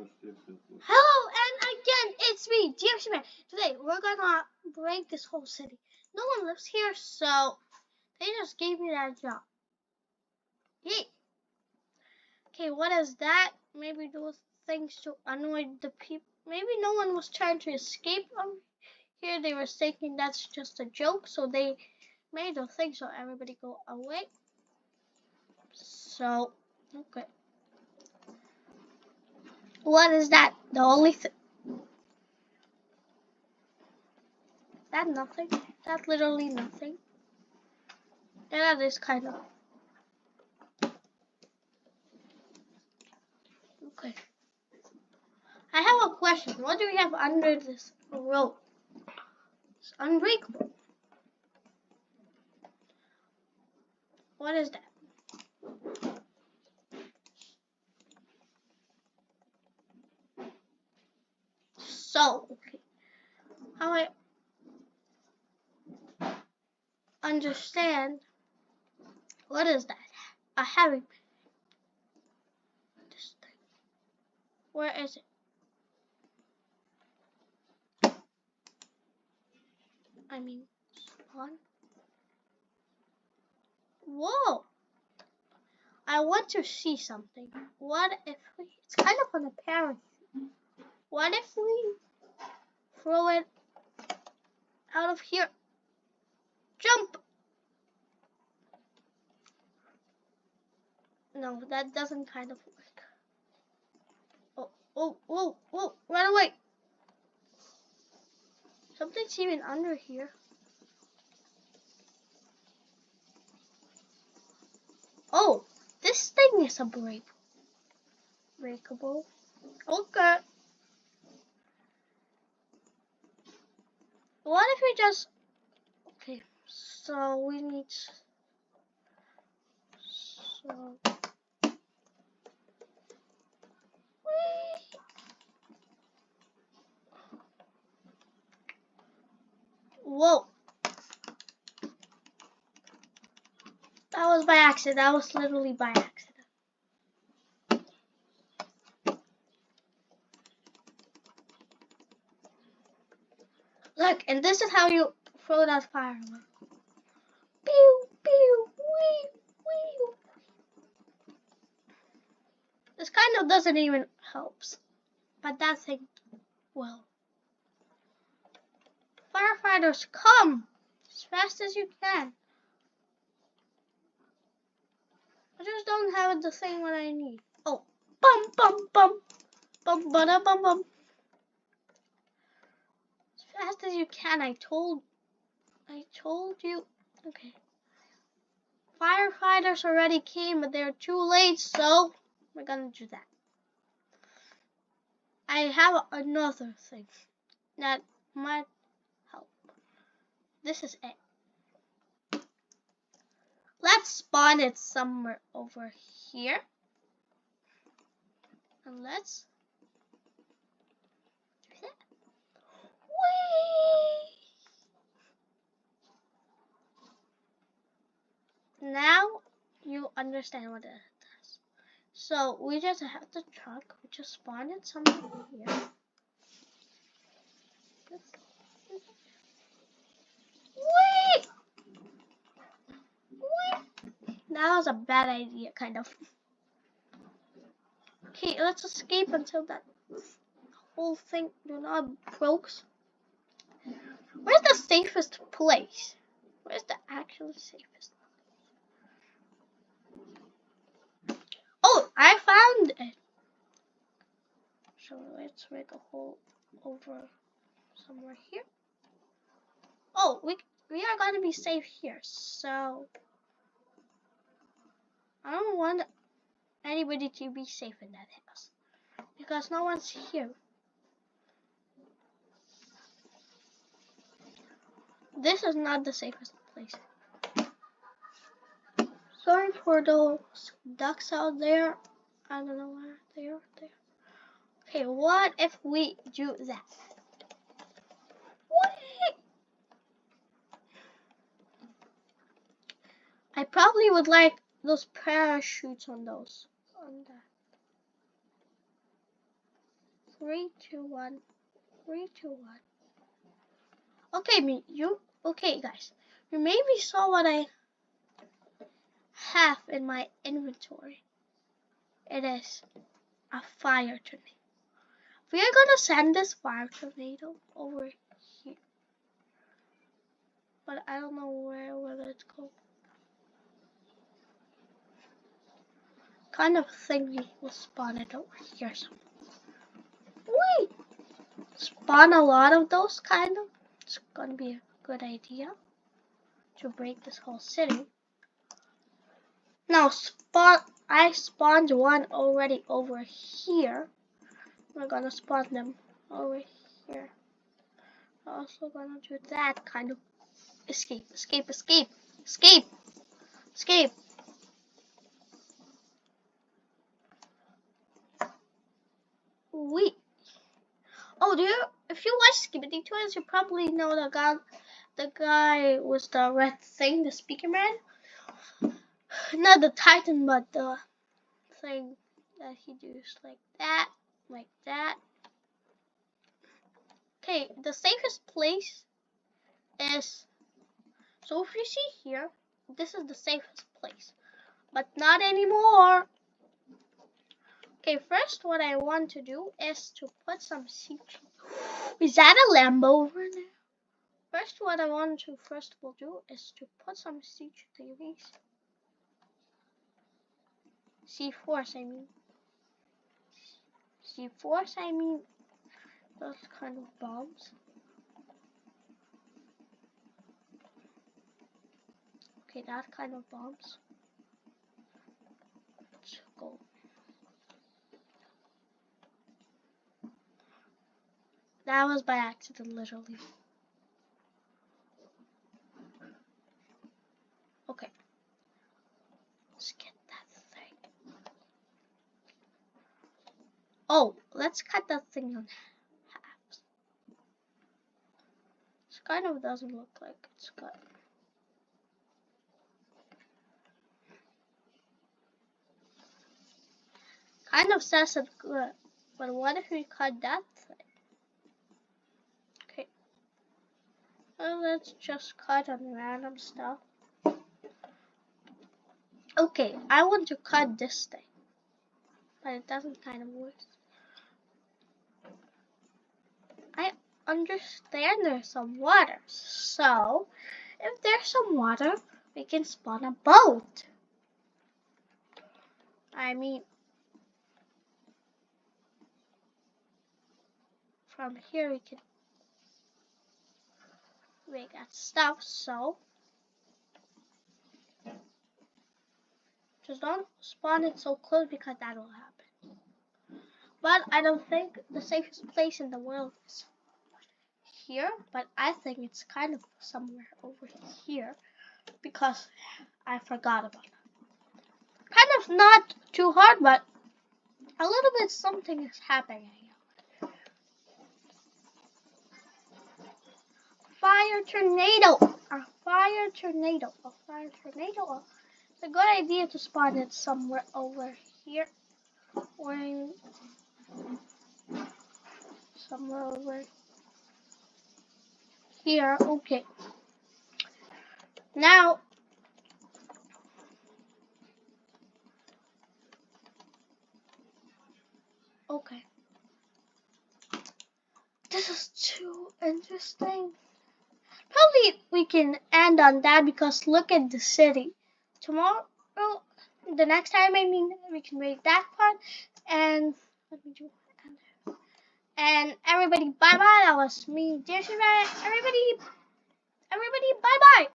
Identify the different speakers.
Speaker 1: Hello, and again, it's me, Jimmy. Today, we're gonna break this whole city. No one lives here, so they just gave me that job. Yay! Okay, what is that? Maybe those things to annoy the people. Maybe no one was trying to escape here. They were thinking that's just a joke, so they made the thing so everybody go away. So, okay. What is that? The only thing. That nothing? That's literally nothing. Yeah, that is kind of. Okay. I have a question. What do we have under this rope? It's unbreakable. What is that? So, okay. How I understand, what is that? A heavy. This thing. Where is it? I mean, spawn. Whoa! I want to see something. What if we, it's kind of on a parachute. What if we throw it out of here? Jump! No, that doesn't kind of work. Oh, run away! Something's even under here. Oh, this thing is a breakable. Okay. What if we just... Okay, so we need... So... Whoa. That was by accident. That was literally by accident. Look, and this is how you throw that fire away. Pew, pew, wee, wee. This kind of doesn't even help. But that thing, well. Firefighters, come! As fast as you can. I just don't have the thing what I need. Oh, bum, bum, bum. Bum, bada, bum, bum. As fast as you can, I told you. Okay. Firefighters already came, but they're too late, so we're gonna do that. I have another thing that might help. This is it. Let's spawn it somewhere over here. And let's do that. Whee! Now you understand what it does. So we just have the truck. We just spawn it somewhere here. Whee! Whee! That was a bad idea, kind of. Okay, let's escape until that whole thing do not breaks. Where's the safest place? Where's the actual safest? Oh, I found it. So let's make a hole over somewhere here. Oh, we are gonna be safe here. So I don't want anybody to be safe in that house because no one's here. This is not the safest place. Sorry for those ducks out there. I don't know where they are there. Okay, what if we do that? Whee! I probably would like those parachutes on those. On that. 3, 2, 1. 3, 2, 1. Okay, guys. You maybe saw what I have in my inventory. It is a fire tornado. We are gonna send this fire tornado over here. But I don't know whether it's go. Kind of thingy will spawn it over here somewhere. Wait! Spawn a lot of those kind of. It's gonna be a good idea to break this whole city. Now I spawned one already over here. We're gonna spawn them over here. Also gonna do that kind of escape. Wait. Oh, if you watch Skibbity Twins, you probably know the guy with the red thing, the speaker man. Not the Titan, but the thing that he does like that. Okay, the safest place is, so if you see here, this is the safest place, but not anymore. Okay, first what I want to do is to put some CG. Is that a Lambo over there? First, what I want to first of all do is to put some CCTVs. C4s, I mean. C4s, I mean. Those kind of bombs. Okay, that kind of bombs. Let's go. That was by accident, literally. Okay. Let's get that thing. Oh, let's cut that thing on halves. This kind of doesn't look like it's cut. Kind of says it's good, but what if we cut that thing? Okay. Well, let's just cut on random stuff. Okay, I want to cut this thing, but it doesn't kind of work. I understand there's some water, so if there's some water, we can spawn a boat. I mean, from here we can make that stuff, so just don't spawn it so close because that will happen. But I don't think the safest place in the world is here, but I think it's kind of somewhere over here because I forgot about it. Kind of not too hard, but a little bit something is happening. Fire tornado! A fire tornado! A fire tornado! It's a good idea to spawn it somewhere over here. Or somewhere over here. Okay. Now, okay. This is too interesting. Probably we can end on that because look at the city. Tomorrow, the next time, I mean, we can make that part. And let me do. And everybody, bye bye. That was me, Everybody, bye bye.